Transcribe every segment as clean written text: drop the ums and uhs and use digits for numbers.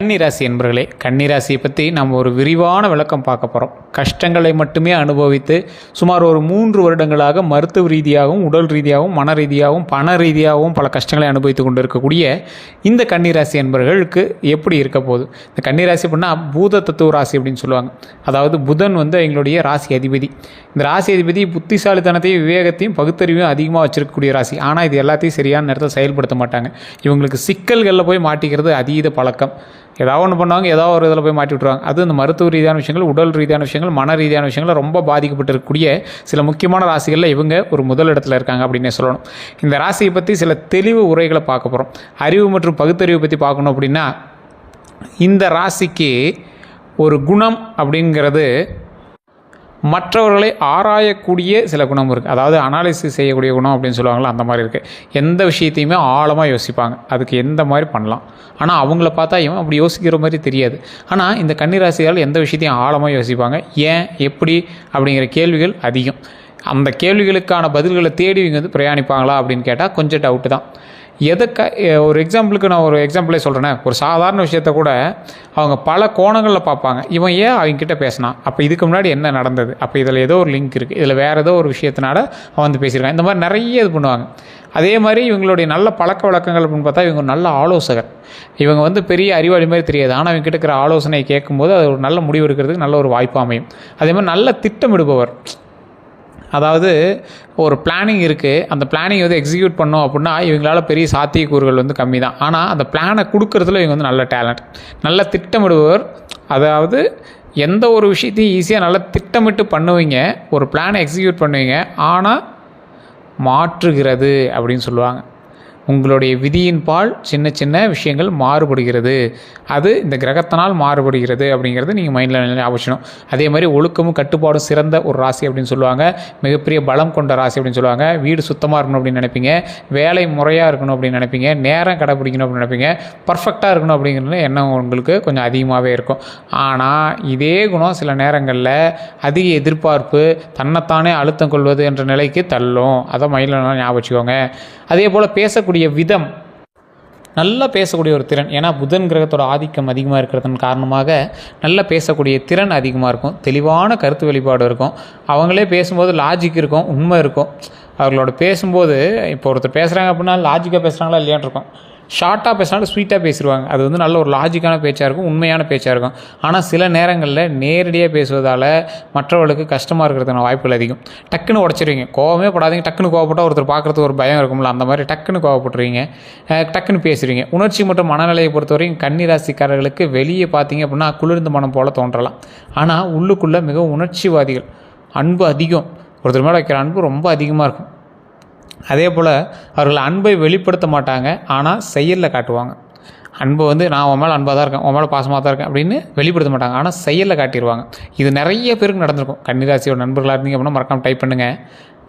கன்னிராசி என்பர்களே, கன்னிராசியை பற்றி நம்ம ஒரு விரிவான விளக்கம் பார்க்க போகிறோம். கஷ்டங்களை மட்டுமே அனுபவித்து சுமார் ஒரு 3 வருடங்களாக மருத்துவ ரீதியாகவும் உடல் ரீதியாகவும் மன ரீதியாகவும் பண ரீதியாகவும் பல கஷ்டங்களை அனுபவித்து கொண்டு இருக்கக்கூடிய இந்த கன்னிராசி என்பர்களுக்கு எப்படி இருக்க போகுது? இந்த கன்னிராசி அப்படின்னா பூத தத்துவ ராசி அப்படின்னு சொல்லுவாங்க. அதாவது புதன் எங்களுடைய ராசி அதிபதி. இந்த ராசி அதிபதி புத்திசாலித்தனத்தையும் விவேகத்தையும் பகுத்தறிவையும் அதிகமாக வச்சிருக்கக்கூடிய ராசி. ஆனால் இது எல்லாத்தையும் சரியான நேரத்தில் செயல்படுத்த மாட்டாங்க. இவங்களுக்கு சிக்கல்களில் போய் மாட்டிக்கிறது அதீத பழக்கம். ஏதாவது ஒன்று பண்ணுவாங்க, ஏதாவது ஒரு இதில் போய் மாட்டி விட்ருவாங்க. அது இந்த மருத்துவ ரீதியான விஷயங்கள், உடல் ரீதியான விஷயங்கள், மன ரீதியான விஷயங்கள் ரொம்ப பாதிக்கப்பட்டிருக்கக்கூடிய சில முக்கியமான ராசிகளில் இவங்க ஒரு முதல் இடத்துல இருக்காங்க அப்படின்னே சொல்லணும். இந்த ராசியை பற்றி சில தெளிவு உரைகளை பார்க்க போகிறோம். அறிவு மற்றும் பகுத்தறிவை பற்றி பார்க்கணும் அப்படின்னா, இந்த ராசிக்கு ஒரு குணம் அப்படிங்கிறது மற்றவர்களை ஆராயக்கூடிய சில குணம் இருக்குது. அதாவது அனாலிசிஸ் செய்யக்கூடிய குணம் அப்படின்னு சொல்லுவாங்களா, அந்த மாதிரி இருக்குது. எந்த விஷயத்தையுமே ஆழமாக யோசிப்பாங்க, அதுக்கு எந்த மாதிரி பண்ணலாம். ஆனால் அவங்கள பார்த்தா இவன் அப்படி யோசிக்கிற மாதிரி தெரியாது. ஆனால் இந்த கன்னிராசியால் எந்த விஷயத்தையும் ஆழமாக யோசிப்பாங்க. ஏன், எப்படி அப்படிங்கிற கேள்விகள் அதிகம். அந்த கேள்விகளுக்கான பதில்களை தேடி இவங்க பிரயாணிப்பாங்களா அப்படின்னு கேட்டால் கொஞ்சம் டவுட்டு தான். ஒரு எக்ஸாம்பிளுக்கு நான் ஒரு எக்ஸாம்பிளே சொல்கிறேன்னே, ஒரு சாதாரண விஷயத்த கூட அவங்க பல கோணங்களில் பார்ப்பாங்க. இவன் ஏன் அவங்ககிட்ட பேசினான், அப்போ இதுக்கு முன்னாடி என்ன நடந்தது, அப்போ இதில் ஏதோ ஒரு லிங்க் இருக்குது, இதில் வேறு ஏதோ ஒரு விஷயத்தினால அவன் வந்து பேசியிருக்கான். இந்த மாதிரி நிறைய இது பண்ணுவாங்க. அதே மாதிரி இவங்களுடைய நல்ல பழக்க வழக்கங்கள் அப்படின்னு பார்த்தா இவங்க நல்ல ஆலோசகர். இவங்க வந்து பெரிய அறிவாளி மாதிரி தெரியாது, ஆனால் இவங்க கிட்ட இருக்கிற ஆலோசனை கேட்கும்போது அது ஒரு நல்ல முடிவு எடுக்கிறதுக்கு நல்ல ஒரு வாய்ப்பு அமையும். அதே மாதிரி நல்ல திட்டமிடுபவர். அதாவது ஒரு பிளானிங் இருக்குது, அந்த பிளானிங் வந்து எக்ஸிக்யூட் பண்ணோம் அப்படின்னா இவங்களால பெரிய சாத்தியக்கூறுகள் வந்து கம்மி தான். ஆனால் அந்த பிளானை கொடுக்குறதுல இவங்க வந்து நல்ல டேலண்ட், நல்ல திட்டமிடுபவர். அதாவது எந்த ஒரு விஷயத்தையும் ஈஸியாக நல்லா திட்டமிட்டு பண்ணுவீங்க, ஒரு பிளானை எக்ஸிக்யூட் பண்ணுவீங்க. ஆனால் மாற்றுகிறது அப்படின்னு சொல்லுவாங்க. உங்களுடைய விதியின் பால் சின்ன சின்ன விஷயங்கள் மாறுபடுகிறது, அது இந்த கிரகத்தினால் மாறுபடுகிறது அப்படிங்கிறது நீங்கள் மைண்டில் ஞாபகம். அதே மாதிரி ஒழுக்கமும் கட்டுப்பாடும் சிறந்த ஒரு ராசி அப்படின்னு சொல்லுவாங்க. மிகப்பெரிய பலம் கொண்ட ராசி அப்படின்னு சொல்லுவாங்க. வீடு சுத்தமாக இருக்கணும் அப்படின்னு நினைப்பீங்க, வேலை முறையாக இருக்கணும் அப்படின்னு நினைப்பீங்க, நேரம் கடைப்பிடிக்கணும் அப்படின்னு நினைப்பீங்க, பர்ஃபெக்டாக இருக்கணும் அப்படிங்கிறது எண்ணம் உங்களுக்கு கொஞ்சம் அதிகமாகவே இருக்கும். ஆனால் இதே குணம் சில நேரங்களில் அதிக எதிர்பார்ப்பு, தன்னைத்தானே அழுத்தம் கொள்வது என்ற நிலைக்கு தள்ளும். அதை மைண்டில் ஞாபகம் வச்சுக்கோங்க. அதே போல் பேசக்கூடிய விதம், நல்லா பேசக்கூடிய ஒரு திறன். ஏன்னா புதன் கிரகத்தோட ஆதிக்கம் அதிகமாக இருக்கிறதன் காரணமாக நல்லா பேசக்கூடிய திறன் அதிகமாக இருக்கும். தெளிவான கருத்து வெளிப்பாடு இருக்கும். அவங்களே பேசும்போது லாஜிக் இருக்கும், உண்மை இருக்கும். அவர்களோட பேசும்போது இப்போ ஒருத்தர் பேசுகிறாங்க அப்படின்னா லாஜிக்காக பேசுகிறாங்களா இல்லையான்னு இருக்கும். ஷார்ட்டாக பேசினாலும் ஸ்வீட்டாக பேசிடுவாங்க. அது வந்து நல்ல ஒரு லாஜிக்கான பேச்சாக இருக்கும், உண்மையான பேச்சாக இருக்கும். ஆனால் சில நேரங்களில் நேரடியாக பேசுவதால் மற்றவர்களுக்கு கஷ்டமாக இருக்கிறதுக்கான வாய்ப்புகள் அதிகம். டக்குன்னு உடச்சிருவீங்க, கோவமே படாதீங்க. டக்குன்னு கோவப்பட்டால் ஒருத்தர் பார்க்குறதுக்கு ஒரு பயம் இருக்கும்ல, அந்த மாதிரி டக்குன்னு கோவப்பட்டுருவீங்க, டக்குன்னு பேசுவீங்க. உணர்ச்சி மற்றும் மனநிலையை பொறுத்தவரைக்கும் கன்னிராசிக்காரர்களுக்கு வெளியே பார்த்தீங்க அப்படின்னா குளிர்ந்த மனம் போல் தோன்றலாம். ஆனால் உள்ளுக்குள்ளே மிகவும் உணர்ச்சிவாதிகள், அன்பு அதிகம். ஒருத்தர் மேலே வைக்கிற அன்பு ரொம்ப அதிகமாக இருக்கும். அதே போல் அவர்கள் அன்பை வெளிப்படுத்த மாட்டாங்க, ஆனால் செயலில் காட்டுவாங்க. அன்பை வந்து நான் உன் மேலே அன்பாக தான் இருக்கேன், உன் மேலே பாசமாக தான் இருக்கேன் அப்படின்னு வெளிப்படுத்த மாட்டாங்க, ஆனால் செயலில் காட்டிடுவாங்க. இது நிறைய பேருக்கு நடந்திருக்கும். கன்னிராசியோட நண்பர்களாக இருந்தீங்க அப்படின்னா மறக்காமல் டைப் பண்ணுங்கள்,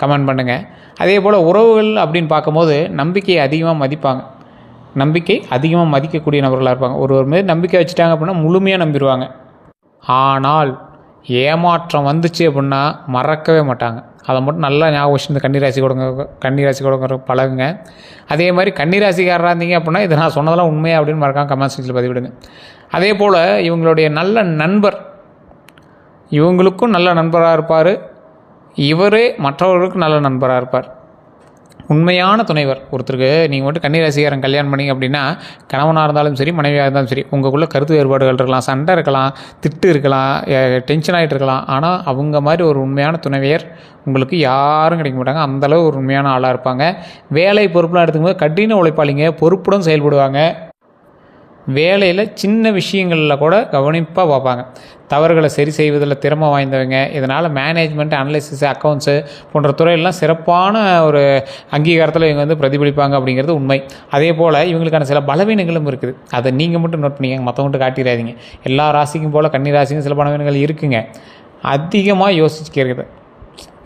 கமெண்ட் பண்ணுங்கள். அதே போல் உறவுகள் அப்படின்னு பார்க்கும்போது நம்பிக்கையை அதிகமாக மதிப்பாங்க. நம்பிக்கை அதிகமாக மதிக்கக்கூடிய நபர்களாக இருப்பாங்க. ஒருவர் மீது நம்பிக்கை வச்சுட்டாங்க அப்படின்னா முழுமையாக நம்பிடுவாங்க. ஆனால் ஏமாற்றம் வந்துச்சு அப்படின்னா மறக்கவே மாட்டாங்க. அதை மட்டும் நல்லா ஞாபகம் வச்சு இந்த கன்னிராசி கொடுங்க பழகுங்க. அதே மாதிரி கன்னிராசிக்காரராக இருந்தீங்க அப்படின்னா இது நான் சொன்னதெல்லாம் உண்மையா அப்படின்னு மறக்காம கமெண்ட் செக்ஷனில் பதிவிடுங்க. அதே போல் இவங்களுடைய நல்ல நண்பர், இவங்களுக்கும் நல்ல நண்பராக இருப்பார், இவரே மற்றவர்களுக்கும் நல்ல நண்பராக இருப்பார். உண்மையான துணைவர். ஒருத்தருக்கு நீங்கள் மட்டும் கன்னிராசிக்காரன் கல்யாணம் பண்ணிங்க அப்படின்னா கணவனாக இருந்தாலும் சரி மனைவியாக இருந்தாலும் சரி, உங்களுக்குள்ளே கருத்து வேறுபாடுகள் இருக்கலாம், சண்டை இருக்கலாம், திட்டு இருக்கலாம், டென்ஷன் ஆகிட்டு இருக்கலாம். ஆனால் அவங்க மாதிரி ஒரு உண்மையான துணைவியர் உங்களுக்கு யாரும் கிடைக்க மாட்டாங்க. அந்தளவு ஒரு உண்மையான ஆளாக இருப்பாங்க. வேலை பொறுப்புலாம் எடுத்துக்கும்போது கடின உழைப்பாளிங்க, பொறுப்புடன் செயல்படுவாங்க. வேலையில் சின்ன விஷயங்களில் கூட கவனிப்பாக பார்ப்பாங்க. தவறுகளை சரி செய்வதில் திறமை வாய்ந்தவங்க. இதனால் மேனேஜ்மெண்ட், அனலைசிஸ், அக்கௌண்ட்ஸு போன்ற துறையெல்லாம் சிறப்பான ஒரு அங்கீகாரத்தில் இவங்க வந்து பிரதிபலிப்பாங்க அப்படிங்கிறது உண்மை. அதே போல் இவங்களுக்கான சில பலவீனங்களும் இருக்குது. அதை நீங்கள் மட்டும் நோட் பண்ணிக்கங்க, மற்றவங்கள்ட்ட காட்டிடாதீங்க. எல்லா ராசிக்கும் போல் கன்னி ராசிக்கும் சில பலவீனங்கள் இருக்குங்க. அதிகமாக யோசிச்சுக்கிறது.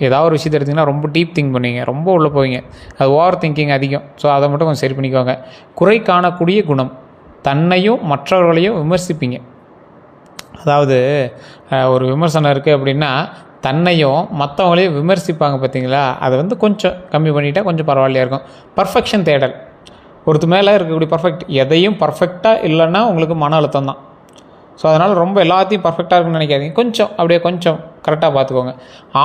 ஏதாவது ஒரு விஷயத்தை எடுத்திங்கன்னா ரொம்ப டீப் திங்க் பண்ணுவீங்க, ரொம்ப உள்ளே போவீங்க. அது ஓவர் திங்கிங் அதிகம். ஸோ அதை மட்டும் கொஞ்சம் சரி பண்ணிக்கோங்க. குறை காணக்கூடிய குணம், தன்னையும் மற்றவர்களையும் விமர்சிப்பீங்க. அதாவது ஒரு விமர்சனம் இருக்குது அப்படின்னா தன்னையும் மற்றவங்களையும் விமர்சிப்பாங்க பார்த்தீங்களா, அதை வந்து கொஞ்சம் கம்மி பண்ணிட்டால் கொஞ்சம் பரவாயில்லையா இருக்கும். பர்ஃபெக்ஷன் தேடல், ஒருத்தர் மேலே இருக்கக்கூடிய பர்ஃபெக்ட் எதையும் பர்ஃபெக்டாக இல்லைன்னா உங்களுக்கு மன அழுத்தம் தான். ஸோ அதனால் ரொம்ப எல்லாத்தையும் பர்ஃபெக்டாக இருக்குன்னு நினைக்காதீங்க. கொஞ்சம் கரெக்டாக பார்த்துக்கோங்க.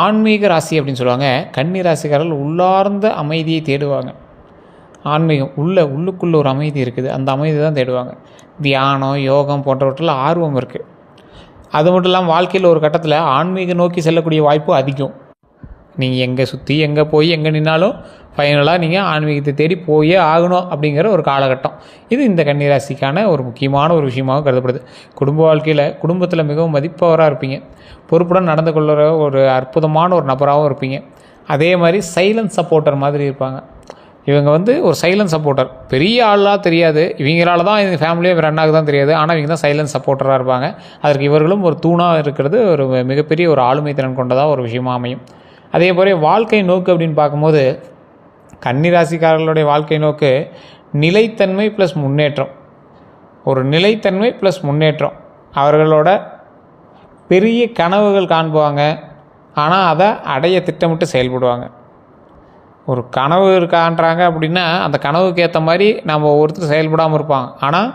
ஆன்மீக ராசி அப்படின்னு சொல்லுவாங்க. கன்னி ராசிக்காரர்கள் உள்ளார்ந்த அமைதியை தேடுவாங்க. ஆன்மீகம் உள்ளுக்குள்ளே ஒரு அமைதி இருக்குது, அந்த அமைதி தான் தேடுவாங்க. தியானம், யோகம் போன்றவற்றில் ஆர்வம் இருக்குது. அது மட்டும் இல்லாமல் வாழ்க்கையில் ஒரு கட்டத்தில் ஆன்மீகம் நோக்கி செல்லக்கூடிய வாய்ப்பு அதிகம். நீங்கள் எங்கே சுற்றி எங்கே போய் எங்கே நின்னாலும் ஃபைனலாக நீங்கள் ஆன்மீகத்தை தேடி போயே ஆகணும் அப்படிங்கிற ஒரு காலகட்டம். இது இந்த கன்னிராசிக்கான ஒரு முக்கியமான ஒரு விஷயமாக கருதப்படுது. குடும்ப வாழ்க்கையில் குடும்பத்தில் மிகவும் மதிப்பவராக இருப்பீங்க. பொறுப்புடன் நடந்து கொள்கிற ஒரு அற்புதமான ஒரு நபராகவும் இருப்பீங்க. அதே மாதிரி சைலண்ட் சப்போர்ட்டர் மாதிரி இருப்பாங்க. இவங்க ஒரு சைலண்ட் சப்போர்ட்டர். பெரிய ஆளாக தெரியாது, இவங்களால தான் இந்த ஃபேமிலியே ரன் ஆகுதான் தெரியாது. ஆனால் இவங்க தான் சைலண்ட் சப்போர்ட்டராக இருப்பாங்க. அதற்கு இவர்களும் ஒரு தூணாக இருக்கிறது ஒரு மிகப்பெரிய ஒரு ஆளுமை திறன் கொண்டதாக ஒரு விஷயமாக அமையும். அதே போல வாழ்க்கை நோக்கு அப்படின்னு பார்க்கும்போது கன்னிராசிக்காரர்களுடைய வாழ்க்கை நோக்கு நிலைத்தன்மை ப்ளஸ் முன்னேற்றம். ஒரு நிலைத்தன்மை ப்ளஸ் முன்னேற்றம். அவர்களோட பெரிய கனவுகள் காண்புவாங்க, ஆனால் அதை அடைய திட்டமிட்டு செயல்படுவாங்க. ஒரு கனவு காண்றாங்க அப்படின்னா அந்த கனவுக்கு ஏற்ற மாதிரி நம்ம ஒருத்தர் செயல்படாமல் இருப்பாங்க. ஆனால்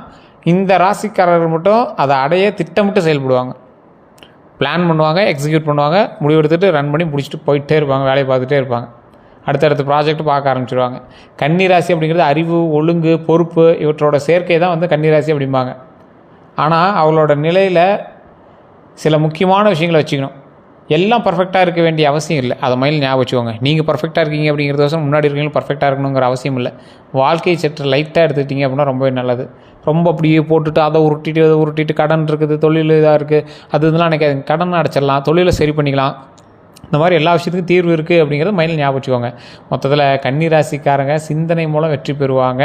இந்த ராசிக்காரர்கள் மட்டும் அதை அடைய திட்டமிட்டு செயல்படுவாங்க. பிளான் பண்ணுவாங்க, எக்ஸிக்யூட் பண்ணுவாங்க, முடிவெடுத்துட்டு ரன் பண்ணி முடிச்சுட்டு போயிட்டே இருப்பாங்க, வேலையை பார்த்துட்டே இருப்பாங்க. அடுத்தடுத்த ப்ராஜெக்ட் பார்க்க ஆரம்பிச்சிடுவாங்க. கன்னிராசி அப்படிங்கிறது அறிவு, ஒழுங்கு, பொறுப்பு இவற்றோட சேர்க்கை தான் கன்னிராசி அப்படிம்பாங்க. ஆனால் அவங்களோட நிலையில் சில முக்கியமான விஷயங்களை வச்சுக்கணும். எல்லாம் பர்ஃபெக்டாக இருக்க வேண்டிய அவசியம் இல்லை. அதை மைண்டில் ஞாபகம் வச்சுக்கோங்க. நீங்கள் பர்ஃபெக்டாக இருக்கீங்க அப்படிங்கிறத முன்னாடி இருக்கீங்களும் பர்ஃபெக்டாக இருக்கணுங்கிற அவசியம் இல்லை. வாழ்க்கையை சற்று லைட்டாக எடுத்துக்கிட்டீங்க அப்படின்னா ரொம்பவே நல்லது. ரொம்ப அப்படியே போட்டுட்டு அதை உருட்டிட்டு கடன் இருக்குது, தொழில் இதாக இருக்குது, அது இதெல்லாம் நினைக்காதுங்க. கடன் அடைச்சிடலாம், தொழிலை சரி பண்ணிக்கலாம். இந்த மாதிரி எல்லா விஷயத்துக்கும் தீர்வு இருக்குது அப்படிங்கிறத மைண்டில் ஞாபகம் வச்சுக்கோங்க. மொத்தத்தில் கன்னிராசிக்காரங்க சிந்தனை மூலம் வெற்றி பெறுவாங்க.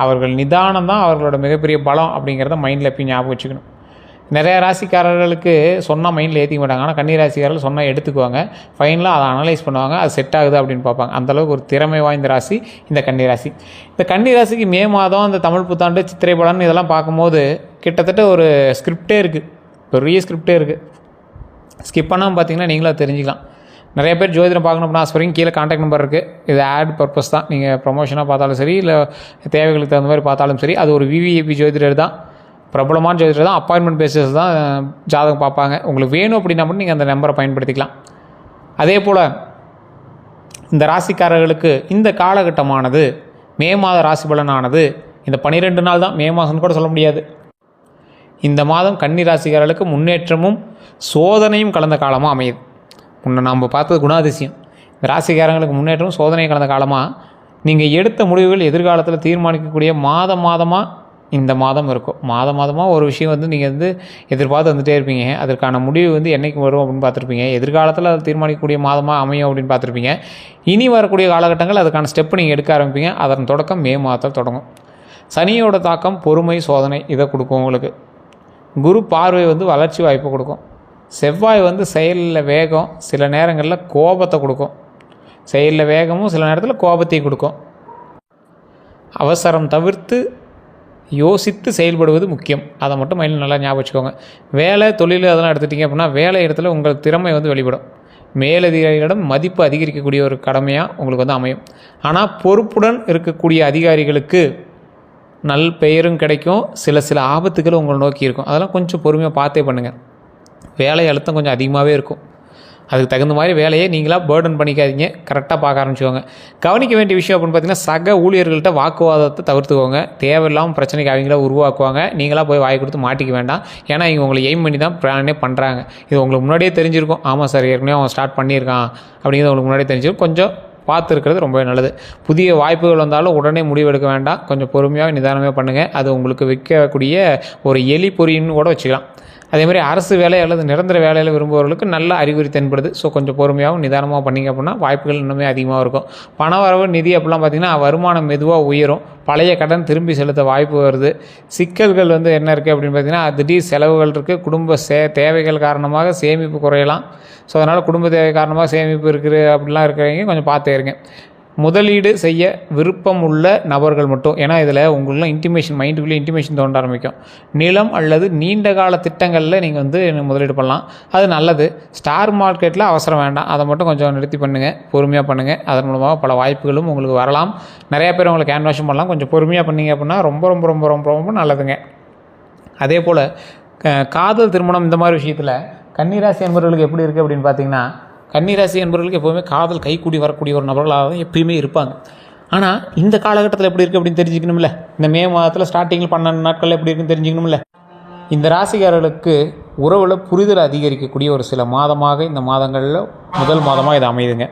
அவர்கள் நிதானம் தான் அவர்களோட மிகப்பெரிய பலம் அப்படிங்கிறத மைண்டில் எப்பயும் ஞாபகம் வச்சுக்கணும். நிறையா ராசிக்காரர்களுக்கு சொன்னால் மைண்டில் ஏற்றிக்க மாட்டாங்க. ஆனால் கன்னிராசிக்காரர்கள் சொன்னால் எடுத்துக்குவாங்க. ஃபைனலாக அதை அனலைஸ் பண்ணுவாங்க, அது செட் ஆகுது அப்படின்னு பார்ப்பாங்க. அந்தளவுக்கு ஒரு திறமை வாய்ந்த ராசி இந்த கன்னிராசி. இந்த கன்னிராசிக்கு மே மாதம் அந்த தமிழ் புத்தாண்டு, சித்திரை பலன் இதெல்லாம் பார்க்கும்போது கிட்டத்தட்ட ஒரு ஸ்கிரிப்டே இருக்குது, பெரிய ஸ்கிரிப்டே இருக்குது. ஸ்கிப் பண்ணாமல் பார்த்தீங்கன்னா நீங்களும் தெரிஞ்சுக்கலாம். நிறைய பேர் ஜோதிடம் பார்க்கணும் அப்படின்னா ஆசைப்படுறீங்க. கீழே கான்டாக்ட் நம்பர் இருக்குது. இது ஆட் பர்பஸ் தான். நீங்கள் ப்ரொமோஷனாக பார்த்தாலும் சரி, இல்லை தேவைகளுக்கு தகுந்த மாதிரி பார்த்தாலும் சரி, அது ஒரு விவிஐபி ஜோதிடர் தான், பிரபலமான ஜோதிடர் தான். அப்பாயின்மெண்ட் பேசிஸ் தான் ஜாதகம் பார்ப்பாங்க. உங்களுக்கு வேணும் அப்படின்னா மட்டும் நீங்கள் அந்த நம்பரை பயன்படுத்திக்கலாம். அதே போல் இந்த ராசிக்காரர்களுக்கு இந்த காலகட்டமானது மே மாத ராசி பலனானது இந்த 12 நாள் தான். மே மாதம்னு கூட சொல்ல முடியாது. இந்த மாதம் கன்னி ராசிக்காரர்களுக்கு முன்னேற்றமும் சோதனையும் கலந்த காலமாக அமையுது. முன்ன நாம் பார்த்தது குணாதிசயம். இந்த ராசிக்காரங்களுக்கு முன்னேற்றமும் சோதனையும் கலந்த காலமாக நீங்கள் எடுத்த முடிவுகள் எதிர்காலத்தில் தீர்மானிக்கக்கூடிய மாதமாக இந்த மாதம் இருக்கும். மாதமாக ஒரு விஷயம் நீங்கள் எதிர்பார்த்து வந்துகிட்டே இருப்பீங்க. அதற்கான முடிவு என்றைக்கு வரும் அப்படின்னு பார்த்துருப்பீங்க. எதிர்காலத்தில் அது தீர்மானிக்கக்கூடிய மாதமாக அமையும் அப்படின்னு பார்த்துருப்பீங்க. இனி வரக்கூடிய காலகட்டங்கள் அதுக்கான ஸ்டெப்பு நீங்கள் எடுக்க ஆரம்பிப்பீங்க. அதன் தொடக்கம் மே மாதத்தில் தொடங்கும். சனியோட தாக்கம் பொறுமை, சோதனை இதை கொடுக்கும் உங்களுக்கு. குரு பார்வை வளர்ச்சி வாய்ப்பு கொடுக்கும். செவ்வாய் செயலில் வேகம், சில நேரங்களில் கோபத்தை கொடுக்கும். செயலில் வேகமும் சில நேரத்தில் கோபத்தையும் கொடுக்கும். அவசரம் தவிர்த்து யோசித்து செயல்படுவது முக்கியம். அதை மட்டும் மைண்டில் நல்லா ஞாபகம் வச்சுக்கோங்க. வேலை, தொழில் அதெல்லாம் எடுத்துட்டிங்க அப்படின்னா வேலை இடத்துல உங்கள் திறமை வெளிப்படும். மேலதிகாரிகளிடம் மதிப்பு அதிகரிக்கக்கூடிய ஒரு கடமையாக உங்களுக்கு அமையும். ஆனால் பொறுப்புடன் இருக்கக்கூடிய அதிகாரிகளுக்கு நல் பெயரும் கிடைக்கும். சில ஆபத்துகளும் உங்களை நோக்கி இருக்கும். அதெல்லாம் கொஞ்சம் பொறுமையாக பார்த்தே பண்ணுங்கள். வேலை அழுத்தம் கொஞ்சம் அதிகமாகவே இருக்கும். அதுக்கு தகுந்த மாதிரி வேலையை நீங்களாக பேர்டன் பண்ணிக்காதீங்க. கரெக்டாக பார்க்க ஆரம்பிச்சுக்கோங்க. கவனிக்க வேண்டிய விஷயம் அப்படின்னு பார்த்தீங்கன்னா, சக ஊழியர்கள்ட்ட வாக்குவாதத்தை தவிர்த்துக்கோங்க. தேவையில்லாமல் பிரச்சனைக்கு அவங்கள உருவாக்குவாங்க. நீங்களாக போய் வாய் கொடுத்து மாட்டிக்க வேண்டாம். ஏன்னா இவங்க உங்களை எய்ம் பண்ணி தான் பிளானே பண்ணுறாங்க. இது உங்களுக்கு முன்னாடியே தெரிஞ்சிருக்கும். ஆமாம் சார், ஏற்கனவே அவன் ஸ்டார்ட் பண்ணியிருக்கான் அப்படிங்கிறது உங்களுக்கு முன்னாடியே தெரிஞ்சிருக்கும். கொஞ்சம் பார்த்து இருக்கிறது ரொம்பவே நல்லது. புதிய வாய்ப்புகள் வந்தாலும் உடனே முடிவெடுக்க வேண்டாம். கொஞ்சம் பொறுமையாக நிதானமாக பண்ணுங்கள். அது உங்களுக்கு விற்கக்கூடிய ஒரு எலி பொறின்னு கூட வச்சுக்கலாம். அதேமாதிரி அரசு வேலை அல்லது நிரந்தர வேலையில் விரும்புபவர்களுக்கு நல்ல அறிகுறி தென்படுது. ஸோ கொஞ்சம் பொறுமையாகவும் நிதானமாக பண்ணிங்க அப்படின்னா வாய்ப்புகள் இன்னுமே அதிகமாக இருக்கும். பண வரவு, நிதி அப்படிலாம் பார்த்திங்கன்னா வருமானம் மெதுவாக உயரும். பழைய கடன் திரும்பி செலுத்த வாய்ப்பு வருது. சிக்கல்கள் என்ன இருக்குது அப்படின்னு பார்த்திங்கன்னா, திடீர் செலவுகள் இருக்குது. குடும்ப தேவைகள் காரணமாக சேமிப்பு குறையலாம். ஸோ அதனால் குடும்ப தேவை காரணமாக சேமிப்பு இருக்குது அப்படிலாம் இருக்கிறவங்க கொஞ்சம் பார்த்து இருங்க. முதலீடு செய்ய விருப்பம் உள்ள நபர்கள் மட்டும், ஏன்னா இதில் உங்களுக்குலாம் இன்டிமேஷன் மைண்டுக்குள்ளே இன்டிமேஷன் தோன்ற ஆரம்பிக்கும். நிலம் அல்லது நீண்ட கால திட்டங்களில் நீங்கள் வந்து முதலீடு பண்ணலாம், அது நல்லது. ஸ்டார் மார்க்கெட்டில் அவசரம் வேண்டாம், அதை மட்டும் கொஞ்சம் நிறுத்தி பண்ணுங்கள், பொறுமையாக பண்ணுங்கள். அதன் மூலமாக பல வாய்ப்புகளும் உங்களுக்கு வரலாம். நிறையா பேர் உங்களுக்கு கேன்வாஷும் பண்ணலாம். கொஞ்சம் பொறுமையாக பண்ணிங்க அப்படின்னா ரொம்ப ரொம்ப ரொம்ப ரொம்ப ரொம்ப நல்லதுங்க. அதே போல் காதல் திருமணம் இந்த மாதிரி விஷயத்தில் கன்னிராசி என்பவர்களுக்கு எப்படி இருக்குது அப்படின்னு பார்த்தீங்கன்னா, கன்னிராசி என்பவர்களுக்கு எப்போவுமே காதல் கைக்கூடி வரக்கூடிய ஒரு நபர்களாக தான் எப்பயுமே இருப்பாங்க. ஆனால் இந்த காலகட்டத்தில் எப்படி இருக்குது அப்படின்னு தெரிஞ்சுக்கணும்ல. இந்த மே மாதத்தில் ஸ்டார்டிங்கில் 12 நாட்கள் எப்படி இருக்குன்னு தெரிஞ்சுக்கணும்ல. இந்த ராசிக்காரர்களுக்கு உறவில் புரிதல் அதிகரிக்கக்கூடிய ஒரு சில மாதமாக இந்த மாதங்களில் முதல் மாதமாக இது அமையுதுங்க.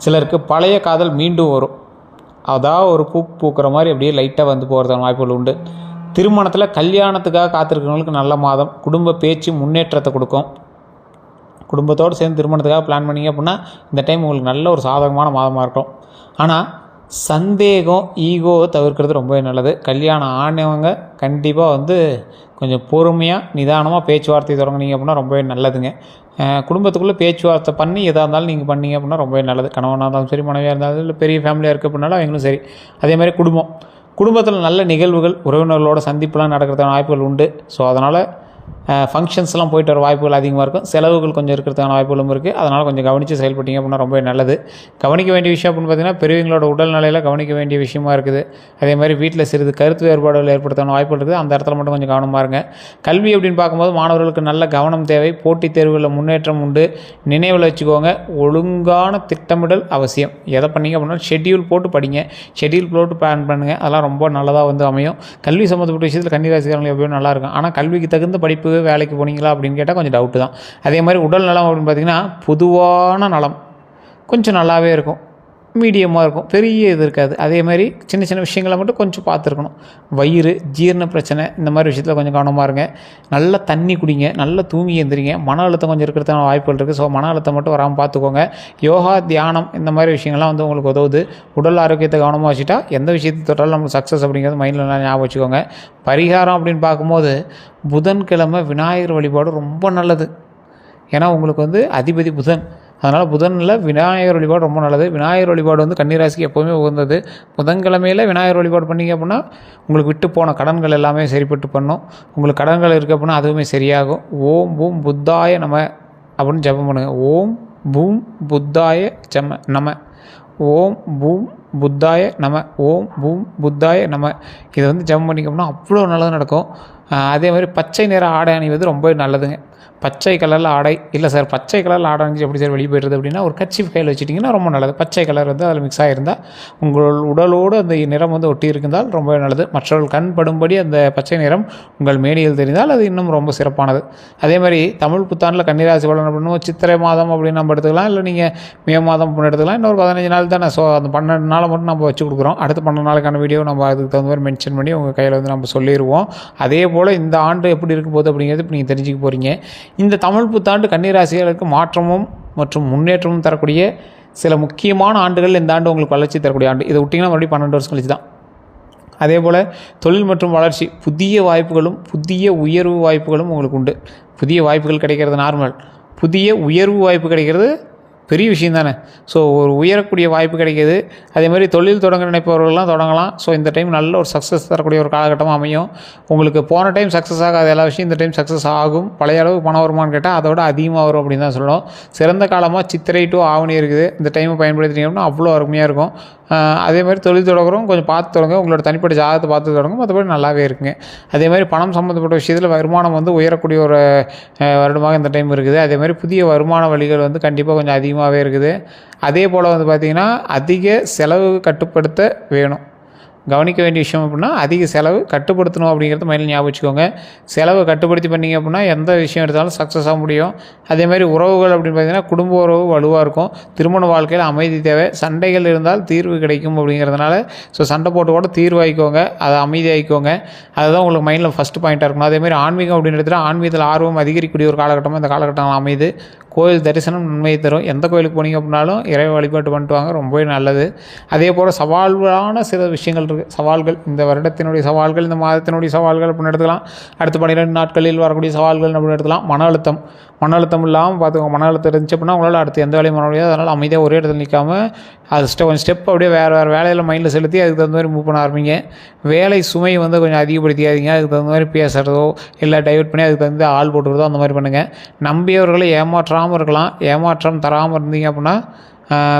சிலருக்கு பழைய காதல் மீண்டும் வரும், அதாவது ஒரு பூ பூக்கிற மாதிரி அப்படியே லைட்டாக வந்து போகிறதான வாய்ப்புகள் உண்டு. திருமணத்தில் கல்யாணத்துக்காக காத்திருக்கிறவங்களுக்கு நல்ல மாதம். குடும்ப பேச்சு முன்னேற்றத்தை கொடுக்கும். குடும்பத்தோடு சேர்ந்து திருமணத்துக்காக பிளான் பண்ணிங்க அப்படின்னா இந்த டைம் உங்களுக்கு நல்ல ஒரு சாதகமான மாதமாக இருக்கும். ஆனால் சந்தேகம், ஈகோவை தவிர்க்கிறது ரொம்பவே நல்லது. கல்யாணம் ஆனவங்க கண்டிப்பாக வந்து கொஞ்சம் பொறுமையாக நிதானமாக பேச்சுவார்த்தை தொடங்குனீங்க அப்படின்னா ரொம்பவே நல்லதுங்க. குடும்பத்துக்குள்ளே பேச்சுவார்த்தை பண்ணி எதாக இருந்தாலும் நீங்கள் பண்ணீங்க அப்படின்னா ரொம்பவே நல்லது. கணவனாக இருந்தாலும் சரி, மனைவியாக இருந்தாலும் இல்லை, பெரிய ஃபேமிலியாக இருக்குது அப்படின்னாலும் அவங்களும் சரி. அதே மாதிரி குடும்பத்தில் நல்ல நிகழ்வுகள், உறவினர்களோட சந்திப்புலாம் நடக்கிறதுக்கான வாய்ப்புகள் உண்டு. ஸோ அதனால் ஃபங்க்ஷன்ஸ்லாம் போயிட்டு வர வாய்ப்புகள் அதிகமாக இருக்கும். செலவுகள் கொஞ்சம் இருக்கிறதுக்கான வாய்ப்புகளும் இருக்குது. அதனால் கொஞ்சம் கவனித்து செயல்பட்டீங்க அப்படின்னா ரொம்ப நல்லது. கவனிக்க வேண்டிய விஷயம் அப்படின்னு பார்த்தீங்கன்னா, பெரியவங்களோட உடல்நிலையில் கவனிக்க வேண்டிய விஷயமா இருக்குது. அதே மாதிரி வீட்டில் சிறிது கருத்து வேறுபாடுகள் ஏற்படுத்தான வாய்ப்புகள் இருக்குது. அந்த இடத்துல மட்டும் கொஞ்சம் கவனமாக இருங்க. கல்வி அப்படின்னு பார்க்கும்போது மாணவர்களுக்கு நல்ல கவனம் தேவை. போட்டித் தேர்வுகளில் முன்னேற்றம் உண்டு. நினைவில் வச்சுக்கோங்க, ஒழுங்கான திட்டமிடல் அவசியம். எதை பண்ணீங்க அப்படின்னா ஷெட்யூல் போட்டு படிங்க, ஷெட்யூல் போட்டு பிளான் பண்ணுங்கள். அதெல்லாம் ரொம்ப நல்லதாக வந்து அமையும். கல்வி சம்மந்தப்பட்ட விஷயத்தில் கன்னிராசிக்காரங்களுக்கு எப்பயும் நல்லாயிருக்கும். ஆனால் கல்விக்கு தகுந்த படிப்பு வேலைக்கு போனீங்களா அப்படின்னு கேட்டால் கொஞ்சம் டவுட்டு தான். அதே மாதிரி உடல் நலம் அப்படின்னு பார்த்திங்கன்னா, பொதுவான நலம் கொஞ்சம் நல்லாவே இருக்கும், மீடியமாக இருக்கும், பெரிய இது இருக்காது. அதே மாதிரி சின்ன சின்ன விஷயங்களை மட்டும் கொஞ்சம் பார்த்துருக்கணும். வயிறு, ஜீரண பிரச்சனை, இந்த மாதிரி விஷயத்தில் கொஞ்சம் கவனமாக இருங்க. நல்லா தண்ணி குடிங்க, நல்லா தூங்கி எழுந்திரிங்க. மன அழுத்தம் கொஞ்சம் இருக்கிறதுக்கான வாய்ப்புகள் இருக்குது. ஸோ மன அழுத்தம் மட்டும் வராமல் பார்த்துக்கோங்க. யோகா, தியானம் இந்த மாதிரி விஷயங்கள்லாம் வந்து உங்களுக்கு உதவுது. உடல் ஆரோக்கியத்தை கவனமாக வச்சுட்டா எந்த விஷயத்தை தொட்டாலும் நமக்கு சக்ஸஸ் அப்படிங்கிறது மைண்டில் நல்லா ஞாபகம் வச்சுக்கோங்க. பரிகாரம் அப்படின்னு பார்க்கும்போது புதன்கிழமை விநாயகர் வழிபாடு ரொம்ப நல்லது. ஏன்னா உங்களுக்கு வந்து அதிபதி புதன், அதனால் புதனில் விநாயகர் வழிபாடு ரொம்ப நல்லது. விநாயகர் வழிபாடு வந்து கன்னிராசிக்கு எப்போவுமே உகந்தது. புதன்கிழமையில் விநாயகர் வழிபாடு பண்ணிங்க அப்படின்னா உங்களுக்கு விட்டு போன கடன்கள் எல்லாமே சரிப்பட்டு பண்ணும். உங்களுக்கு கடன்கள் இருக்குது அப்படின்னா அதுவுமே சரியாகும். ஓம் பூம் புத்தாய நம அப்படின்னு ஜெபம் பண்ணுங்கள். ஓம் பூம் புத்தாய நம, ஓம் பூம் புத்தாய நம, ஓம் பூம் புத்தாய நம. இதை வந்து ஜெபம் பண்ணிங்க அப்படின்னா அவ்வளோ நல்லது நடக்கும். அதே மாதிரி பச்சை நிற ஆடை அணிவது ரொம்ப நல்லதுங்க. பச்சை கலரில் ஆடை இல்லை சார், பச்சை கலரில் ஆடை அணிஞ்சு எப்படி சார் வெளியே போய்டுறது அப்படின்னா, ஒரு கர்ச்சீஃப் கையில் வச்சுட்டிங்கன்னா ரொம்ப நல்லது. பச்சை கலர் வந்து அதில் மிக்ஸ் ஆகிருந்தால் உங்கள் உடலோடு அந்த நிறம் வந்து ஒட்டி இருந்தால் ரொம்ப நல்லது. மற்றவர்கள் கண் படும்படி அந்த பச்சை நிறம் உங்கள் மேனியில் தெரிந்தால் அது இன்னும் ரொம்ப சிறப்பானது. அதே மாதிரி தமிழ் புத்தாண்டில் கன்னிராசி பலன் பண்ணுவோம். சித்திரை மாதம் அப்படின்னு நம்ம எடுத்துக்கலாம், இல்லை நீங்கள் மே மாதம் அப்படின்னு எடுத்துக்கலாம். இன்னொரு 15 நாள் தானே. ஸோ அந்த 12 நாளை மட்டும் நம்ம வச்சு கொடுக்குறோம். அடுத்த 12 நாளுக்கான வீடியோ நம்ம அதுக்கு தகுந்த மாதிரி மென்ஷன் பண்ணி உங்கள் கையில் வந்து நம்ம சொல்லிடுவோம். அதே போல் இந்த ஆண்டு எப்படி இருக்க போகுது அப்படிங்கிறது இப்போ நீங்கள் தெரிஞ்சுக்க போகிறீங்க. இந்த தமிழ் புத்தாண்டு கன்னிராசிகளுக்கு மாற்றமும் மற்றும் முன்னேற்றமும் தரக்கூடிய சில முக்கியமான ஆண்டுகள் இந்த ஆண்டு உங்களுக்கு வளர்ச்சி தரக்கூடிய ஆண்டு. இதை விட்டிங்கன்னா மறுபடியும் 12 வருஷம் கழிச்சு தான். அதே போல் தொழில் மற்றும் வளர்ச்சி, புதிய வாய்ப்புகளும் புதிய உயர்வு வாய்ப்புகளும் உங்களுக்கு உண்டு. புதிய வாய்ப்புகள் கிடைக்கிறது நார்மல், புதிய உயர்வு வாய்ப்பு கிடைக்கிறது பெரிய விஷயம் தானே. ஸோ ஒரு உயரக்கூடிய வாய்ப்பு கிடைக்கிது. அதே மாதிரி தொழில் தொடங்க நினைப்பவர்கள்லாம் தொடங்கலாம். ஸோ இந்த டைம் நல்ல ஒரு சக்ஸஸ் தரக்கூடிய ஒரு காலகட்டமாக அமையும். உங்களுக்கு போன டைம் சக்ஸஸ் ஆகாத எல்லா விஷயம் இந்த டைம் சக்ஸஸ் ஆகும். பழைய அளவு பணம் வருமானு கேட்டால் அதோட அதிகமாக வரும் அப்படின்னு தான் சொல்லணும். சிறந்த காலமாக சித்திரை டு ஆவணி இருக்குது. இந்த டைமை பயன்படுத்தினீங்கன்னா அவ்வளோ அருமையாக இருக்கும். அதே மாதிரி தொழில் தொடங்குறோம் கொஞ்சம் பார்த்து தொடங்க, உங்களோட தனிப்பட்ட ஜாதகத்தை பார்த்து தொடங்கும், மற்றபடி நல்லாவே இருக்குங்க. அதே மாதிரி பணம் சம்மந்தப்பட்ட விஷயத்தில் வருமானம் வந்து உயரக்கூடிய ஒரு வருடமாக இந்த டைம் இருக்குது. அதே மாதிரி புதிய வருமான வழிகள் வந்து கண்டிப்பாக கொஞ்சம் அதிகமாகவே இருக்குது. அதே போல் வந்து பார்த்திங்கன்னா அதிக செலவு கட்டுப்படுத்த வேணும். கவனிக்க வேண்டிய விஷயம் அப்படின்னா அதிக செலவு கட்டுப்படுத்தணும் அப்படிங்கிறது மைண்டில் ஞாபகம் வச்சுக்கோங்க. செலவை கட்டுப்படுத்தி பண்ணிங்க அப்படின்னா எந்த விஷயம் எடுத்தாலும் சக்ஸஸ் ஆக முடியும். அதேமாதிரி உறவுகள் அப்படின்னு பார்த்திங்கன்னா குடும்ப உறவு வலுவாக இருக்கும். திருமண வாழ்க்கையில் அமைதி தேவை. சண்டைகள் இருந்தால் தீர்வு கிடைக்கும் அப்படிங்கிறதுனால ஸோ சண்டை போட்டு கூட தீர்வாகிக்கோங்க, அதை அமைதியாகிக்கோங்க. அதுதான் உங்களுக்கு மைண்டில் ஃபஸ்ட்டு பாயிண்ட்டாக இருக்கணும். அதேமாதிரி ஆன்மீகம் அப்படின்னு எடுத்துகிட்டா ஆன்மீகத்தில் ஆர்வம் அதிகரிக்கக்கூடிய ஒரு காலகட்டமாக இந்த காலகட்டம் அமைது. கோயில் தரிசனம் நன்மையை தரும். எந்த கோயிலுக்கு போனீங்க அப்படின்னாலும் இறை வழிபாட்டு பண்ணிட்டு வாங்க, ரொம்பவே நல்லது. அதே போல் சவாலான சில விஷயங்கள் இருக்குது. சவால்கள், இந்த வருடத்தினுடைய சவால்கள், இந்த மாதத்தினுடைய சவால்கள் அப்படின்னு எடுத்துக்கலாம். அடுத்து 12 நாட்களில் வரக்கூடிய சவால்கள் அப்படின்னு எடுத்துக்கலாம். மன அழுத்தம் இல்லாமல் பார்த்துக்கோங்க. மன அழுத்தம் இருந்துச்சு அப்படின்னா உங்களால் அடுத்து எந்த வேலையும் பண்ண முடியாது. அதனால் அமைதியாக ஒரே இடத்துல நிற்காமல் அது கொஞ்சம் ஸ்டெப் அப்படியே வேறு வேலையில் மைண்டில் செலுத்தி அதுக்கு தகுந்த மாதிரி மூவ் பண்ண ஆரம்பிங்க. வேலை சுமை வந்து கொஞ்சம் அதிகப்படுத்தியாதீங்க. அதுக்கு தகுந்த மாதிரி பேசுகிறதோ இல்லை டைவர்ட் பண்ணி அதுக்கு தகுந்த ஆள் போட்டுக்கிறதோ அந்த மாதிரி பண்ணுங்கள். நம்பியவர்களை ஏமாற்றாமல் இருக்கலாம். ஏமாற்றம் தராமல் இருந்தீங்க அப்படின்னா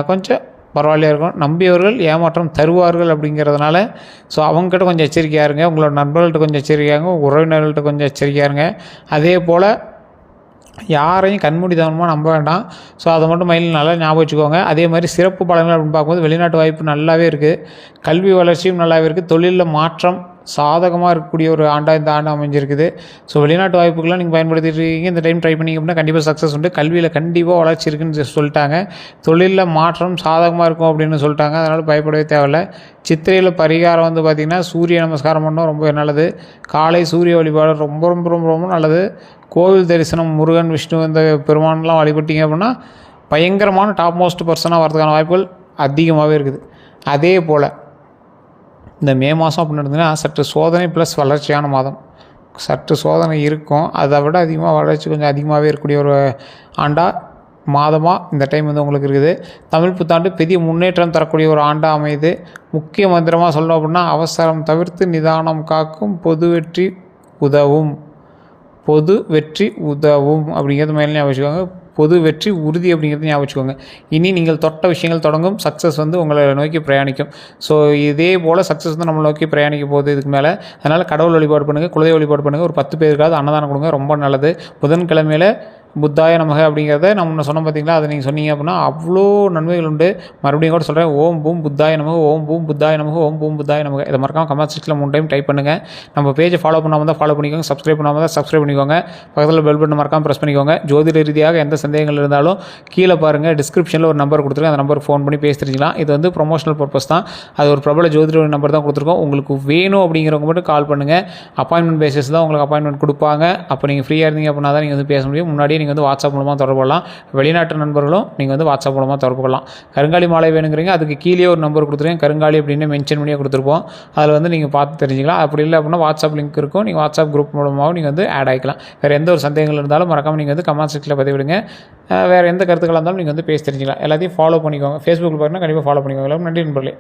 கொஞ்சம் பரவாயில்லையா இருக்கும். நம்பியவர்கள் ஏமாற்றம் தருவார்கள் அப்படிங்கிறதுனால ஸோ அவங்ககிட்ட கொஞ்சம் எச்சரிக்கையாக இருங்க. உங்களோட நண்பர்கள்ட்ட கொஞ்சம் எச்சரிக்கையாக இருங்க. உறவினர்கள்ட்ட கொஞ்சம் எச்சரிக்கையாக இருங்க. அதே போல் யாரையும் கண்மூடித்தனமாக நம்ப வேண்டாம். ஸோ அதை மட்டும் மைண்டில் நல்லா ஞாபகம் வச்சுக்கோங்க. அதே மாதிரி சிறப்பு பலன்கள் அப்படின்னு பார்க்கும்போது வெளிநாட்டு வாய்ப்பு நல்லாவே இருக்குது. கல்வி வளர்ச்சியும் நல்லாவே இருக்குது. தொழிலில் மாற்றம் சாதகமாக இருக்கக்கூடிய ஒரு ஆண்டாக இந்த ஆண்டு அமைஞ்சிருக்குது. ஸோ வெளிநாட்டு வாய்ப்புகள்லாம் நீங்கள் பயன்படுத்திட்டு இருக்கீங்க. இந்த டைம் ட்ரை பண்ணிங்க அப்படின்னா கண்டிப்பாக சக்ஸஸ் உண்டு. கல்வியில் கண்டிப்பாக வளர்ச்சி இருக்குன்னு சொல்லிட்டாங்க. தொழிலில் மாற்றம் சாதகமாக இருக்கும் அப்படின்னு சொல்லிட்டாங்க. அதனால் பயப்படவே தேவையில்லை. சித்திரையில் பரிகாரம் வந்து பார்த்திங்கன்னா சூரிய நமஸ்காரம் பண்ணோம் ரொம்ப நல்லது. காலை சூரிய வழிபாடு ரொம்ப ரொம்ப ரொம்ப ரொம்ப நல்லது. கோவில் தரிசனம், முருகன், விஷ்ணு இந்த பெருமான்லாம் வழிபட்டிங்க அப்படின்னா பயங்கரமான டாப் மோஸ்ட் பர்சனாக வரதுக்கான வாய்ப்புகள் அதிகமாகவே இருக்குது. அதே போல் இந்த மே மாதம் அப்படின்னு இருந்ததுன்னா சற்று சோதனை ப்ளஸ் வளர்ச்சியான மாதம். சற்று சோதனை இருக்கும், அதை விட அதிகமாக வளர்ச்சி கொஞ்சம் அதிகமாகவே இருக்கக்கூடிய ஒரு மாதமாக இந்த டைம் வந்து உங்களுக்கு இருக்குது. தமிழ் புத்தாண்டு பெரிய முன்னேற்றம் தரக்கூடிய ஒரு ஆண்டாக அமையுது. முக்கிய மந்திரமாக சொல்லணும் அப்படின்னா அவசரம் தவிர்த்து நிதானம் காக்கும் பொது வெற்றி உதவும் அப்படிங்கிறது மேலே ஞாபகம் வச்சுக்கோங்க. பொது வெற்றி உறுதி அப்படிங்கிறது ஞாபகம் வச்சுக்கோங்க. இனி நீங்கள் தொட்ட விஷயங்கள் தொடங்கும். சக்ஸஸ் வந்து உங்களை நோக்கி பிரயாணிக்கும். ஸோ இதே போல் சக்ஸஸ் வந்து நம்மளை நோக்கி பிரயாணிக்க போகுது இதுக்கு மேலே. அதனால் கடவுள் வழிபாடு பண்ணுங்கள், குலதெய்வ வழிபாடு பண்ணுங்கள். ஒரு 10 பேருக்காவது அன்னதானம் கொடுங்க, ரொம்ப நல்லது. புதன்கிழமையில் புத்தாய நமக அப்படிங்கிறத நம்ம சொன்னோம் பார்த்தீங்களா, அதை நீங்கள் சொன்னீங்க அப்படின்னா அவ்வளோ நன்மைகள் உண்டு. மறுபடியும் கூட சொல்கிறேன், ஓம் பூம் புத்தாய நமக, ஓம் பூம் புத்தாய நமக, ஓம் பூம் புத்தாய நமக. இதை மறக்காமல் கமெண்ட் செக்ஷனில் 3 டைம் டைப் பண்ணுங்கள். நம்ம பேஜை ஃபாலோ பண்ணாமல் தான் ஃபாலோ பண்ணிக்கோங்க, சப்ஸ்கிரைப் பண்ணாமல் தான் சப்ஸ்கிரைப் பண்ணிக்கோங்க. பக்கத்தில் பெல் பட்டன் மறக்காமல் ப்ரெஸ் பண்ணிக்கோங்க. ஜோதிட ரீதியாக எந்த சந்தேகங்கள் இருந்தாலும் கீழே பாருங்கள், டிஸ்கிரிப்ஷனில் ஒரு நம்பர் கொடுத்துருக்கேன். அந்த நம்பருக்கு ஃபோன் பண்ணி பேசி தெரிஞ்சிக்கலாம். இது வந்து ப்ரொமோஷனல் பர்பஸ் தான். அது ஒரு பிரபல ஜோதிட நம்பர் தான் கொடுத்துருக்கோம். உங்களுக்கு வேணும் அப்படிங்கிறவங்க மட்டும் கால் பண்ணுங்கள். அப்பாயின்மெண்ட் பேசிஸ் தான் உங்களுக்கு அப்பாயின்மெண்ட் கொடுப்பாங்க. அப்போ நீங்கள் ஃப்ரீயாக இருந்தீங்க அப்படின்னா தான் நீங்கள் வந்து பேச முடியும். முன்னாடியே நீங்கள் வந்து வாட்ஸ்அப் மூலமாக தொடர்பு கொள்ளலாம். வெளிநாட்டு நண்பர்களும் நீங்கள் வந்து வாட்ஸ்அப் மூலமாக தொடர்பு கொள்ளலாம். கருங்காலி மாலை வேணுங்கிறீங்க, அதுக்கு கீழே ஒரு நம்பர் கொடுத்துருக்கேன், கருங்காலி அப்படின்னு மென்ஷன் பண்ணியே கொடுத்துருப்போம். அதில் வந்து நீங்கள் பார்த்து தெரிஞ்சிக்கலாம். அப்படி இல்லை அப்படின்னா வாட்ஸ்அப் லிங்க் இருக்கும், நீங்கள் வாட்ஸ்அப் குரூப் மூலமாகவும் நீங்கள் வந்து ஆட் ஆகிக்கலாம். வேறு எந்த ஒரு சந்தேகங்கள் இருந்தாலும் மறக்காமல் நீங்கள் வந்து கமெண்ட் செக்ஷனில் பதிவிடுங்க. வேறு எந்த கருத்துக்களாக இருந்தாலும் நீங்கள் வந்து பேசி தெரிஞ்சிக்கலாம். எல்லாத்தையும் ஃபாலோ பண்ணிக்கோங்க. ஃபேஸ்புக்கில் பார்த்தீங்கன்னா கண்டிப்பாக ஃபாலோ பண்ணிக்கோங்க. நன்றி நண்பர்களே.